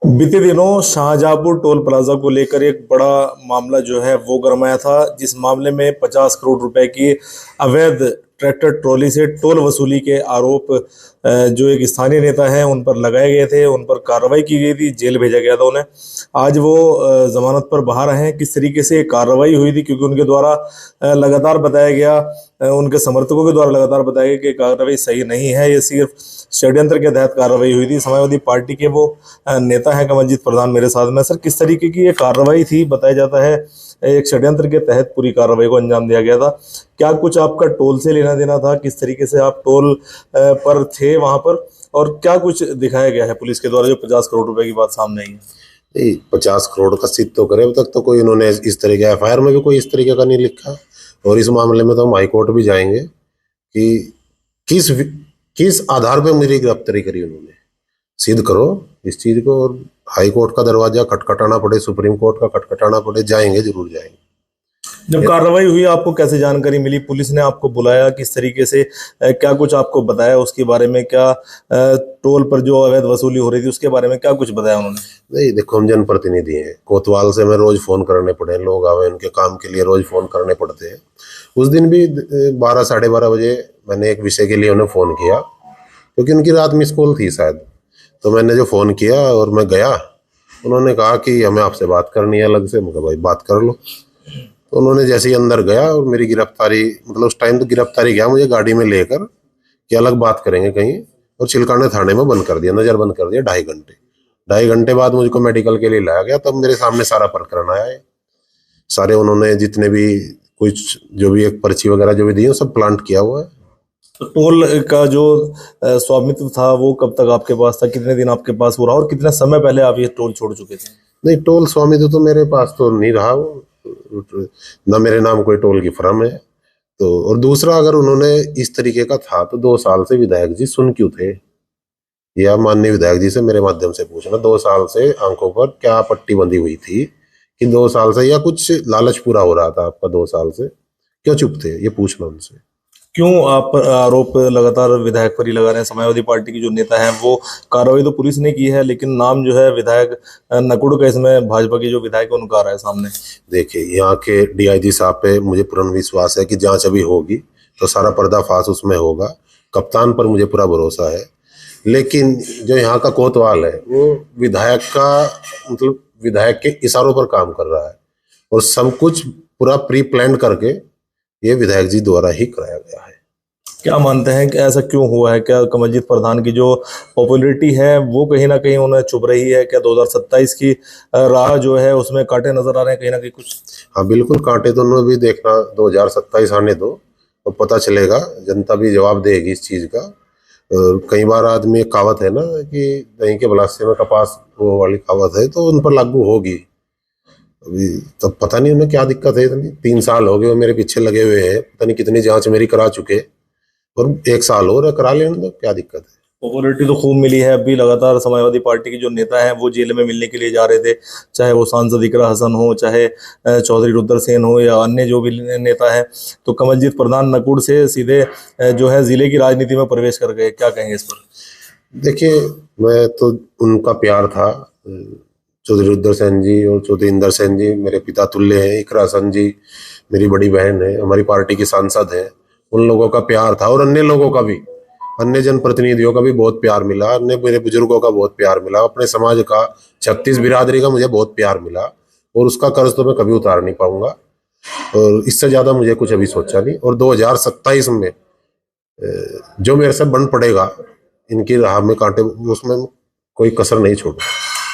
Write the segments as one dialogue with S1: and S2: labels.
S1: बीते दिनों Shahjahanpur toll plaza को लेकर एक बड़ा मामला जो है वो गरमाया था, जिस मामले में 50 करोड़ रुपए की अवैध ट्रैक्टर ट्रॉली से टोल वसूली के आरोप जो एक स्थानीय नेता हैं उन पर लगाए गए थे, उन पर कार्रवाई की गई थी, जेल भेजा गया था उन्हें। आज वो जमानत पर बाहर आए हैं। किस तरीके से कार्रवाई हुई थी, क्योंकि उनके द्वारा लगातार बताया गया, उनके समर्थकों के द्वारा लगातार बताया गया कि कार्रवाई सही नहीं है, ये सिर्फ षड्यंत्र के तहत कार्रवाई हुई थी। समाजवादी पार्टी के वो नेता है कमलजीत प्रधान मेरे साथ में। सर, किस तरीके की ये कार्रवाई थी? बताया जाता है एक षड्यंत्र के तहत पूरी कार्रवाई को अंजाम दिया गया था। क्या कुछ आपका टोल से लेना देना था? किस तरीके से आप टोल पर थे वहां पर, और क्या कुछ दिखाया गया है पुलिस के द्वारा जो 50 करोड़ रुपए की बात सामने आई है?
S2: नहीं, 50 करोड़ का सिद्ध तो करे। अब तक तो कोई इन्होंने इस तरह के एफआईआर में भी कोई इस तरीके का नहीं लिखा। और इस मामले में तो हम हाईकोर्ट भी जाएंगे कि किस किस आधार पे मेरी गिरफ्तारी करी उन्होंने, सिद्ध करो इस चीज को। और हाईकोर्ट का दरवाजा खटखटाना पड़े, सुप्रीम कोर्ट का खटखटाना पड़े, जाएंगे, जरूर जाएंगे।
S1: जब कार्रवाई हुई आपको कैसे जानकारी मिली? पुलिस ने आपको बुलाया किस तरीके से? क्या कुछ आपको बताया उसके बारे में? क्या टोल पर जो अवैध वसूली हो रही थी उसके बारे में क्या कुछ बताया उन्होंने?
S2: नहीं, देखो, हम जनप्रतिनिधि हैं। कोतवाल से मैं रोज फोन करने पड़े, लोग आवे उनके काम के लिए रोज फोन करने पड़ते हैं। उस दिन भी 12 साढ़े 12 बजे मैंने एक विषय के लिए उन्हें फोन किया, क्योंकि उनकी रात मिस कॉल थी शायद। तो मैंने जो फोन किया और मैं गया, उन्होंने कहा कि हमें आपसे बात करनी है अलग से। मैं कहा भाई बात कर लो। तो उन्होंने जैसे ही अंदर गया और मेरी गिरफ्तारी, मतलब उस टाइम तो गिरफ्तारी गया मुझे गाड़ी में लेकर कि अलग बात करेंगे कहीं, और चिलकाने थाने में बंद कर दिया, नजर बंद कर दिया 2.5 घंटे। 2.5 घंटे बाद मुझको मेडिकल के लिए लाया गया, तब मेरे सामने सारा प्रकरण आया है। सारे उन्होंने जितने भी कुछ जो भी एक पर्ची वगैरह जो भी दी है सब प्लांट किया हुआ है।
S1: तो टोल का जो स्वामित्व था वो कब तक आपके पास था? कितने दिन आपके पास हो रहा, और कितने समय पहले आप ये टोल छोड़ चुके थे?
S2: नहीं, टोल स्वामित्व तो मेरे पास तो नहीं रहा वो, ना मेरे नाम कोई टोल की फर्म है। तो और दूसरा, अगर उन्होंने इस तरीके का था तो 2 साल से विधायक जी सुन क्यों थे? या माननीय विधायक जी से मेरे माध्यम से पूछना, 2 साल से आंखों पर क्या पट्टी बंधी हुई थी कि 2 साल से, या कुछ लालच पूरा हो रहा था आपका 2 साल से, क्यों चुप थे? ये पूछना उनसे।
S1: क्यों आप पर आरोप लगातार विधायक पर ही लगा रहे हैं? समाजवादी पार्टी की जो नेता है वो, कार्रवाई तो पुलिस ने की है, लेकिन नाम जो है विधायक नकुड़ का इसमें भाजपा के जो विधायक है उनका आ रहा है सामने।
S2: देखिए, यहाँ के डीआईजी साहब पे मुझे पूर्ण विश्वास है कि जांच अभी होगी तो सारा पर्दाफाश उसमें होगा। कप्तान पर मुझे पूरा भरोसा है। लेकिन जो यहाँ का कोतवाल है वो विधायक का, मतलब विधायक के इशारों पर काम कर रहा है, और सब कुछ पूरा प्री प्लान करके ये विधायक जी द्वारा ही कराया गया है।
S1: क्या मानते हैं कि ऐसा क्यों हुआ है? क्या कमलजीत प्रधान की जो पॉपुलैरिटी है वो कहीं ना कहीं उन्हें चुभ रही है? क्या 2027 की राह जो है उसमें कांटे नजर आ रहे हैं कहीं ना कहीं कुछ?
S2: हाँ बिल्कुल, कांटे तो उन्होंने भी देखना। 2027 आने दो तो पता चलेगा, जनता भी जवाब देगी इस चीज का। और कई बार आदमी, एक कहावत है ना कि दही के बलासे में कपास, वो वाली कहावत है, तो उन पर लागू होगी। अभी तब पता नहीं उन्हें क्या दिक्कत है इतनी। 3 साल हो गए वो मेरे पीछे लगे हुए हैं, पता नहीं कितनी जांच मेरी करा चुके, और 1 साल और है, करा लेने दो, क्या दिक्कत है?
S1: पॉपुलैरिटी तो खूब मिली है। अभी लगातार समाजवादी पार्टी के जो नेता हैं वो जेल में मिलने के लिए जा रहे थे, चाहे वो सांसद इकरा हसन हो, चाहे चौधरी रुद्र सेन हो, या अन्य जो भी नेता है। तो कमलजीत प्रधान नकुड़ से सीधे जो है जिले की राजनीति में प्रवेश कर गए। क्या कहेंगे इस पर?
S2: देखिए, मैं तो, उनका प्यार था। चौधरी रुद्र सेन जी और चौधरी इंदर सेन जी मेरे पिता तुल्य हैं। इकरा हसन जी मेरी बड़ी बहन है, हमारी पार्टी की सांसद है। उन लोगों का प्यार था, और अन्य लोगों का भी, अन्य जनप्रतिनिधियों का भी बहुत प्यार मिला, अन्य मेरे बुजुर्गों का बहुत प्यार मिला, अपने समाज का, 36 बिरादरी का मुझे बहुत प्यार मिला। और उसका कर्ज तो मैं कभी उतार नहीं पाऊंगा, और इससे ज्यादा मुझे कुछ अभी सोचा नहीं। और 2027 में जो मेरे से बन पड़ेगा, इनकी राह में कांटे, उसमें कोई कसर नहीं छोड़ू।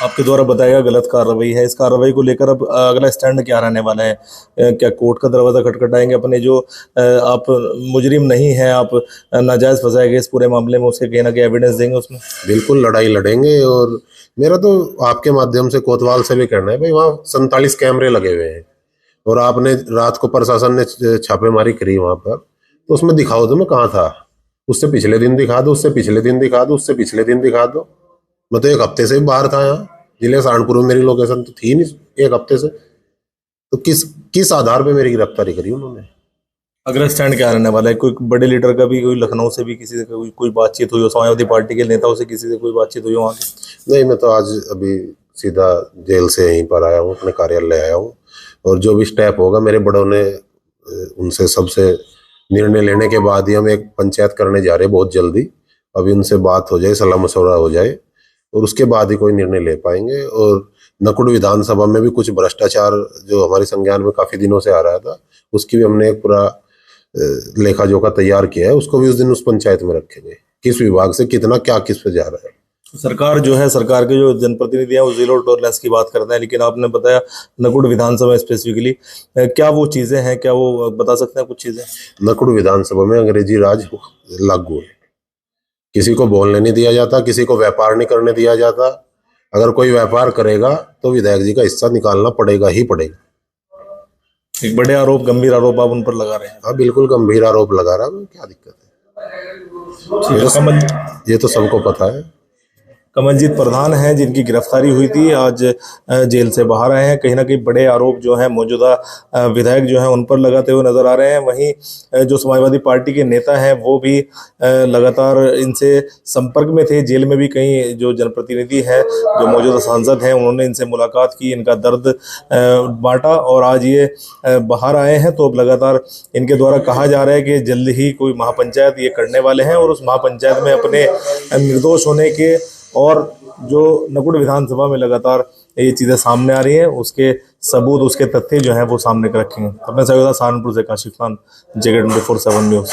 S1: आपके द्वारा बताया गलत कार्रवाई है, इस कार्रवाई को लेकर अब अगला स्टैंड क्या रहने वाला है? क्या कोर्ट का दरवाजा खटखटाएंगे अपने जो आप मुजरिम नहीं हैं, आप नाजायज फंसाए गए इस पूरे मामले में, उसके कहीं ना कहीं एविडेंस देंगे उसमें?
S2: बिल्कुल लड़ाई लड़ेंगे। और मेरा तो आपके माध्यम से कोतवाल से भी कहना है भाई, वहाँ 47 कैमरे लगे हुए हैं, और आपने रात को प्रशासन ने छापेमारी करी वहां पर, तो उसमें दिखाओ तो मैं कहाँ था। उससे पिछले दिन दिखा दो, उससे पिछले दिन दिखा दो, उससे पिछले दिन दिखा दो। मैं तो 1 हफ्ते से ही बाहर था यहाँ, जिले सहारनपुर में मेरी लोकेशन तो थी नहीं 1 हफ्ते से। तो किस किस आधार पे मेरी गिरफ्तारी करी उन्होंने?
S1: अगला स्टैंड क्या रहने वाला है? कोई बड़े लीडर का भी, कोई लखनऊ से भी किसी से कोई बातचीत हुई हो, समाजवादी पार्टी के नेताओं से किसी से कोई बातचीत हुई हो वहाँ की?
S2: नहीं, मैं तो आज अभी सीधा जेल से यहीं पर आया हूँ, अपने कार्यालय आया हूँ। और जो भी स्टेप होगा मेरे बड़ों ने उनसे सबसे निर्णय लेने के बाद ही हम एक पंचायत करने जा रहे हैं बहुत जल्दी। अभी उनसे बात हो जाए, सलाह मशवरा हो जाए और उसके बाद ही कोई निर्णय ले पाएंगे। और नकुड़ विधानसभा में भी कुछ भ्रष्टाचार जो हमारे संज्ञान में काफी दिनों से आ रहा था, उसकी भी हमने एक पूरा लेखा जोखा तैयार किया है। उसको भी उस दिन उस पंचायत में रखेंगे, किस विभाग से कितना क्या किस पे जा रहा है।
S1: सरकार जो है, सरकार के जो जनप्रतिनिधि हैं वो जीरो टॉलरेंस की बात करते हैं, लेकिन आपने बताया नकुड़ विधानसभा स्पेसिफिकली, क्या वो चीजें हैं, क्या वो बता सकते हैं कुछ चीजें?
S2: नकुड़ विधानसभा में अंग्रेजी राज लागू है। किसी को बोलने नहीं दिया जाता, किसी को व्यापार नहीं करने दिया जाता। अगर कोई व्यापार करेगा तो विधायक जी का हिस्सा निकालना पड़ेगा ही पड़ेगा।
S1: एक बड़े आरोप, गंभीर आरोप आप उन पर लगा रहे हैं।
S2: हाँ, बिल्कुल गंभीर आरोप लगा रहा हूँ, क्या दिक्कत है? ये तो सबको पता है।
S1: कमलजीत प्रधान हैं जिनकी गिरफ्तारी हुई थी, आज जेल से बाहर आए हैं। कहीं ना कहीं बड़े आरोप जो हैं मौजूदा विधायक जो हैं उन पर लगाते हुए नजर आ रहे हैं। वहीं जो समाजवादी पार्टी के नेता हैं वो भी लगातार इनसे संपर्क में थे। जेल में भी कई जो जनप्रतिनिधि हैं, जो मौजूदा सांसद हैं, उन्होंने इनसे मुलाकात की, इनका दर्द बांटा और आज ये बाहर आए हैं। तो अब लगातार इनके द्वारा कहा जा रहा है कि जल्द ही कोई महापंचायत ये करने वाले हैं और उस महापंचायत में अपने निर्दोष होने के और जो नकुड़ विधानसभा में लगातार ये चीज़ें सामने आ रही हैं उसके सबूत, उसके तथ्य जो हैं वो सामने रखेंगे। अपने सहयोगी सहारनपुर से काशिफ खान, JK 24/7 न्यूज़।